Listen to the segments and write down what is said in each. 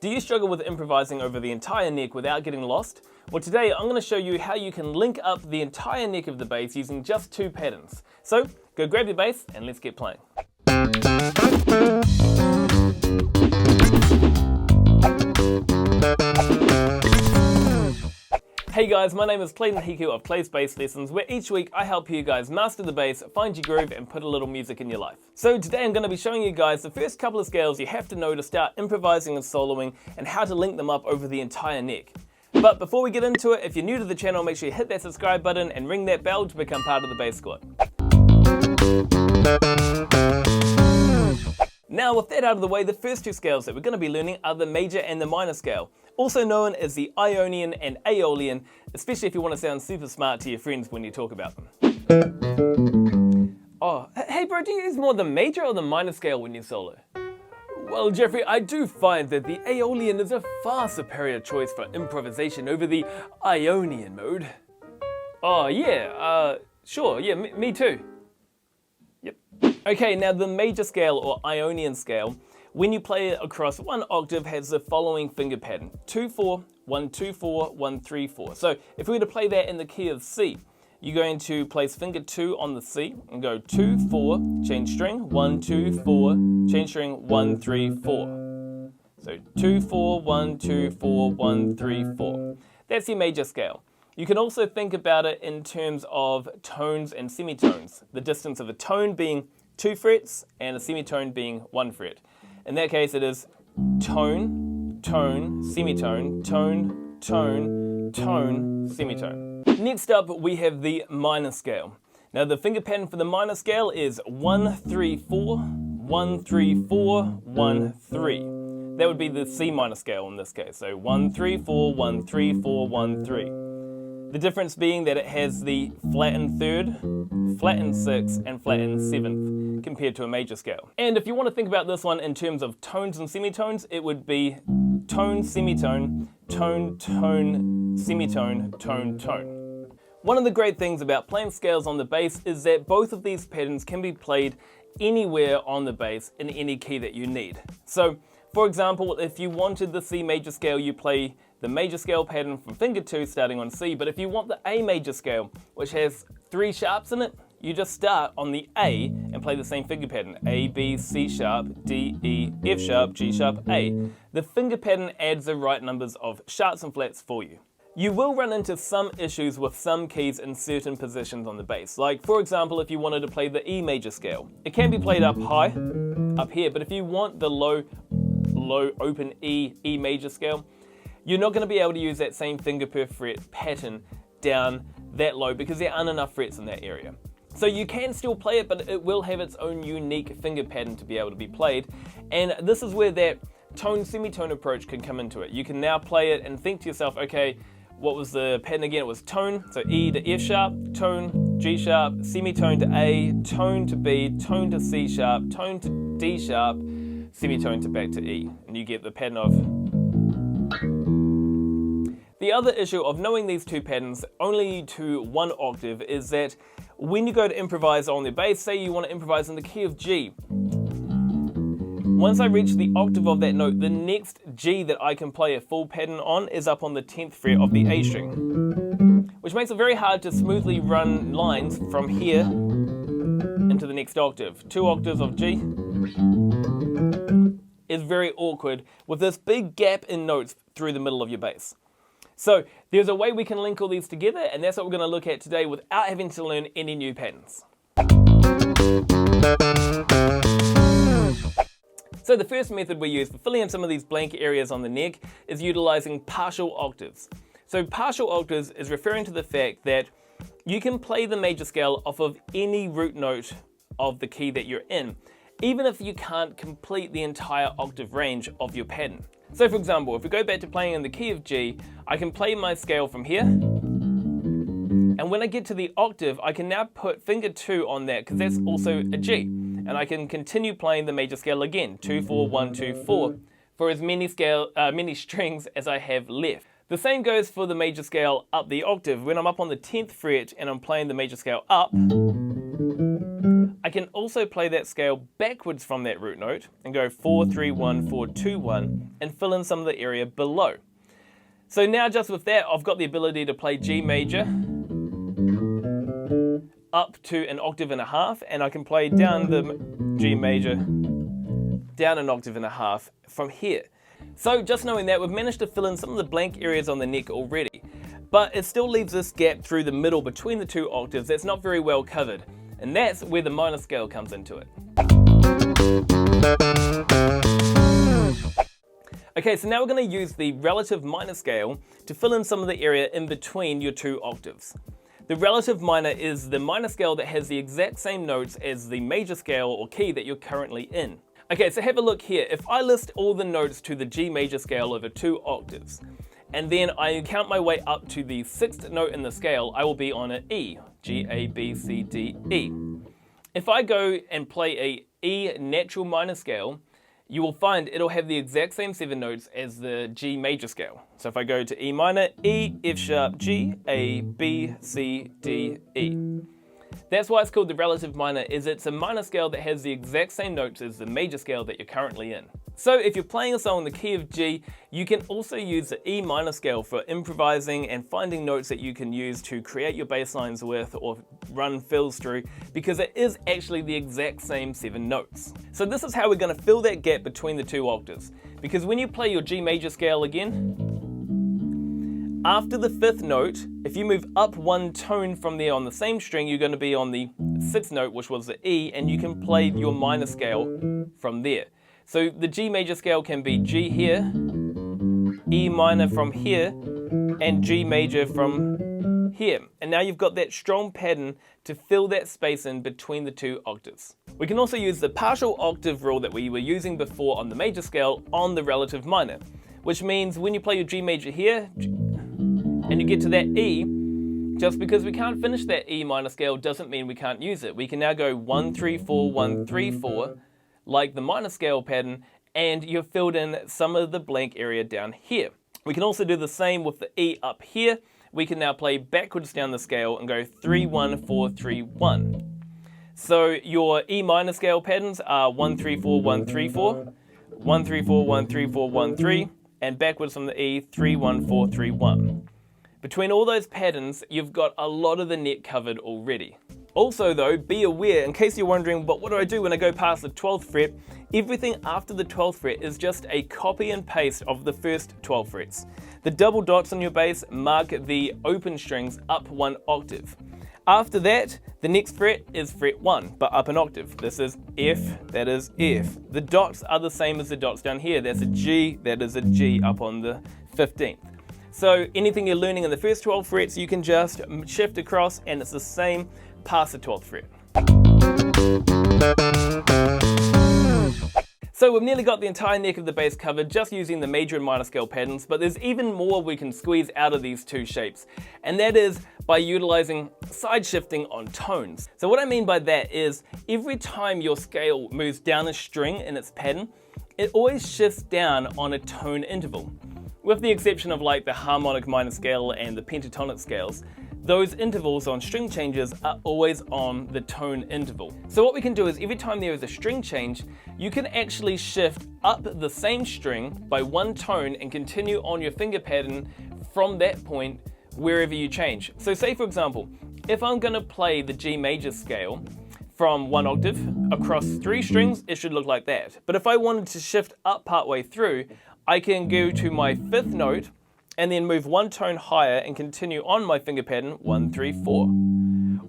Do you struggle with improvising over the entire neck without getting lost? Well, today I'm going to show you how you can link up the entire neck of the bass using just 2 patterns. So, go grab your bass and let's get playing. Hey guys, my name is Clayton Hiku of Clay's Bass Lessons, where each week I help you guys master the bass, find your groove, and put a little music in your life. So today I'm going to be showing you guys the first couple of scales you have to know to start improvising and soloing, and how to link them up over the entire neck. But before we get into it, if you're new to the channel, make sure you hit that subscribe button and ring that bell to become part of the Bass Squad. Now with that out of the way, the first 2 scales that we're going to be learning are the major and the minor scale, also known as the Ionian and Aeolian, especially if you want to sound super smart to your friends when you talk about them. Oh, hey bro, do you use more the major or the minor scale when you solo? Well, Jeffrey, I do find that the Aeolian is a far superior choice for improvisation over the Ionian mode. Oh yeah, sure, yeah, me too. Yep. Okay, now the major scale or Ionian scale, when you play it across 1 octave, has the following finger pattern: 2-4, 1-2-4, 1-3-4. So if we were to play that in the key of C, you're going to place finger 2 on the C and go 2-4, change string, 1-2-4, change string, 1-3-4. So 2-4, 1-2-4, 1-3-4. That's your major scale. You can also think about it in terms of tones and semitones, the distance of a tone being 2 frets and a semitone being 1 fret. In that case, it is tone, tone, semitone, tone, tone, tone, semitone. Next up, we have the minor scale. Now, the finger pattern for the minor scale is 1-3-4, 1-3-4, 1-3. That would be the C minor scale in this case. So 1-3-4, 1-3-4, 1-3. The difference being that it has the flattened 3rd, flattened 6th, and flattened 7th compared to a major scale. And if you want to think about this one in terms of tones and semitones, it would be tone, semitone, tone, tone, semitone, tone, tone. One of the great things about playing scales on the bass is that both of these patterns can be played anywhere on the bass in any key that you need. So, for example, if you wanted the C major scale, you play the major scale pattern from finger 2 starting on C, but if you want the A major scale, which has 3 sharps in it, you just start on the A and play the same finger pattern: A, B, C sharp, D, E, F sharp, G sharp, A. The finger pattern adds the right numbers of sharps and flats for you. You will run into some issues with some keys in certain positions on the bass. Like, for example, if you wanted to play the E major scale, it can be played up high, up here, but if you want the low open E major scale, you're not going to be able to use that same finger per fret pattern down that low because there aren't enough frets in that area. So you can still play it, but it will have its own unique finger pattern to be able to be played. And this is where that tone-semitone approach can come into it. You can now play it and think to yourself, okay, what was the pattern again? It was tone, so E to F sharp, tone, G sharp, semitone to A, tone to B, tone to C sharp, tone to D sharp, semitone to back to E. And you get the pattern of... The other issue of knowing these 2 patterns only to 1 octave is that when you go to improvise on the bass, say you want to improvise in the key of G, once I reach the octave of that note, the next G that I can play a full pattern on is up on the 10th fret of the A string, which makes it very hard to smoothly run lines from here into the next octave. 2 octaves of G is very awkward with this big gap in notes through the middle of your bass. So there's a way we can link all these together, and that's what we're going to look at today without having to learn any new patterns. So the first method we use for filling in some of these blank areas on the neck is utilizing partial octaves. So partial octaves is referring to the fact that you can play the major scale off of any root note of the key that you're in, even if you can't complete the entire octave range of your pattern. So for example, if we go back to playing in the key of G, I can play my scale from here, and when I get to the octave, I can now put finger 2 on that because that's also a G, and I can continue playing the major scale again, 2-4, 1-2, 4, for as many strings as I have left. The same goes for the major scale up the octave. When I'm up on the 10th fret and I'm playing the major scale up, I can also play that scale backwards from that root note and go 4, 3, 1, 4, 2, 1 and fill in some of the area below. So now just with that, I've got the ability to play G major up to an octave and a half, and I can play down the G major down an octave and a half from here. So just knowing that, we've managed to fill in some of the blank areas on the neck already, but it still leaves this gap through the middle between the two octaves that's not very well covered, and that's where the minor scale comes into it. Okay, so now we're going to use the relative minor scale to fill in some of the area in between your two octaves. The relative minor is the minor scale that has the exact same notes as the major scale or key that you're currently in. Okay, so have a look here. If I list all the notes to the G major scale over 2 octaves, and then I count my way up to the 6th note in the scale, I will be on an E, G, A, B, C, D, E. If I go and play a E natural minor scale, you will find it'll have the exact same 7 notes as the G major scale. So if I go to E minor, E, F sharp, G, A, B, C, D, E. That's why it's called the relative minor, is it's a minor scale that has the exact same notes as the major scale that you're currently in. So if you're playing a song in the key of G, you can also use the E minor scale for improvising and finding notes that you can use to create your bass lines with or run fills through, because it is actually the exact same 7 notes. So this is how we're going to fill that gap between the 2 octaves, because when you play your G major scale again, after the 5th note, if you move up 1 tone from there on the same string, you're going to be on the 6th note, which was the E, and you can play your minor scale from there. So the G major scale can be G here, E minor from here, and G major from here. And now you've got that strong pattern to fill that space in between the 2 octaves. We can also use the partial octave rule that we were using before on the major scale on the relative minor, which means when you play your G major here, and you get to that E, just because we can't finish that E minor scale doesn't mean we can't use it. We can now go 1, 3, 4, 1, 3, 4, like the minor scale pattern, and you've filled in some of the blank area down here. We can also do the same with the E up here. We can now play backwards down the scale and go 3, 1, 4, 3, 1. So your E minor scale patterns are 1, 3, 4, 1, 3, 4, 1, 3, 4, 1, 3, 4, 1, 3, and backwards from the E, 3, 1, 4, 3, 1. Between all those patterns, you've got a lot of the neck covered already. Also though, be aware, in case you're wondering, but what do I do when I go past the 12th fret? Everything after the 12th fret is just a copy and paste of the first 12 frets. The double dots on your bass mark the open strings up 1 octave. After that, the next fret is fret 1, but up an octave. This is F, that is F. The dots are the same as the dots down here. That's a G, that is a G up on the 15th. So anything you're learning in the first 12 frets, you can just shift across and it's the same past the 12th fret. So we've nearly got the entire neck of the bass covered just using the major and minor scale patterns, but there's even more we can squeeze out of these 2 shapes, and that is by utilizing side shifting on tones. So what I mean by that is every time your scale moves down a string in its pattern, it always shifts down on a tone interval. With the exception of like the harmonic minor scale and the pentatonic scales, those intervals on string changes are always on the tone interval. So what we can do is every time there is a string change, you can actually shift up the same string by 1 tone and continue on your finger pattern from that point wherever you change. So say for example, if I'm going to play the G major scale from 1 octave across 3 strings, it should look like that. But if I wanted to shift up partway through, I can go to my 5th note and then move 1 tone higher and continue on my finger pattern 1, 3, 4.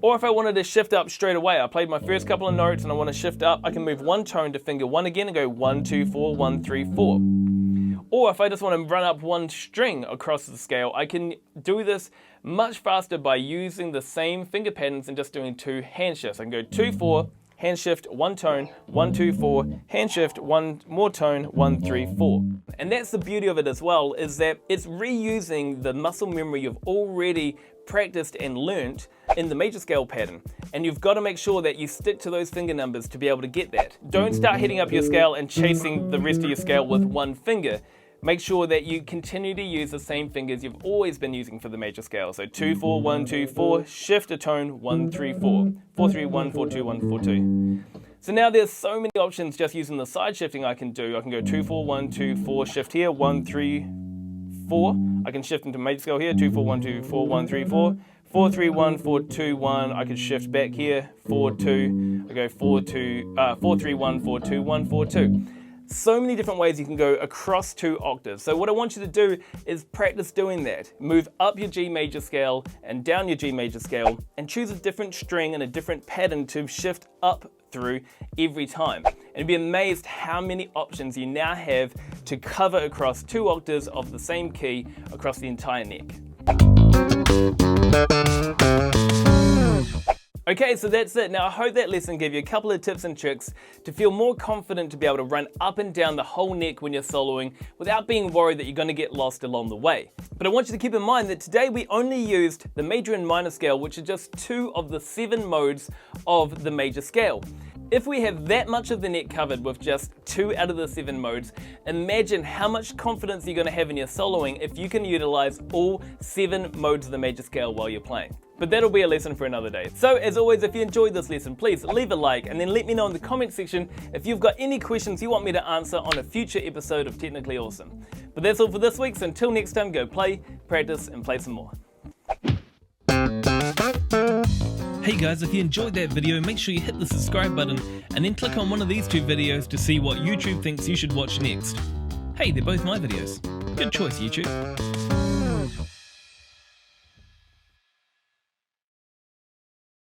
Or if I wanted to shift up straight away, I played my first couple of notes and I want to shift up, I can move 1 tone to finger 1 again and go 1, 2, 4, 1, 3, 4. Or if I just want to run up 1 string across the scale, I can do this much faster by using the same finger patterns and just doing 2 hand shifts. I can go 2, 4, hand shift, 1 tone, 1, 2, 4, hand shift, 1 more tone, 1, 3, 4. And that's the beauty of it as well, is that it's reusing the muscle memory you've already practiced and learnt in the major scale pattern. And you've got to make sure that you stick to those finger numbers to be able to get that. Don't start hitting up your scale and chasing the rest of your scale with 1 finger. make sure that you continue to use the same fingers you've always been using for the major scale. So 2, 4, 1, 2, 4, shift a tone, 1, 3, 4, 4, 3, 1, 4, 2, 1, 4, 2. So now there's so many options just using the side shifting I can do. I can go 2, 4, 1, 2, 4, shift here, 1, 3, 4. I can shift into major scale here, 2, 4, 1, 2, 4, 1, 3, 4. 4, 3, 1, 4, 2, 1. I can shift back here, 4, 2. I go 4, 2, 4, 3, 1, 4, 2, 1, 4, 2. So many different ways you can go across 2 octaves. So what I want you to do is practice doing that. Move up your G major scale and down your G major scale and choose a different string and a different pattern to shift up through every time. And you'd be amazed how many options you now have to cover across 2 octaves of the same key across the entire neck. Okay, so that's it. Now I hope that lesson gave you a couple of tips and tricks to feel more confident to be able to run up and down the whole neck when you're soloing without being worried that you're going to get lost along the way. But I want you to keep in mind that today we only used the major and minor scale, which are just 2 of the 7 modes of the major scale. If we have that much of the neck covered with just 2 out of the 7 modes, imagine how much confidence you're going to have in your soloing if you can utilize all 7 modes of the major scale while you're playing. But that'll be a lesson for another day. So as always, if you enjoyed this lesson, please leave a like and then let me know in the comment section if you've got any questions you want me to answer on a future episode of Technically Awesome. But that's all for this week, so until next time, go play, practice, and play some more. Hey guys, if you enjoyed that video, make sure you hit the subscribe button and then click on one of these 2 videos to see what YouTube thinks you should watch next. Hey, they're both my videos. Good choice, YouTube.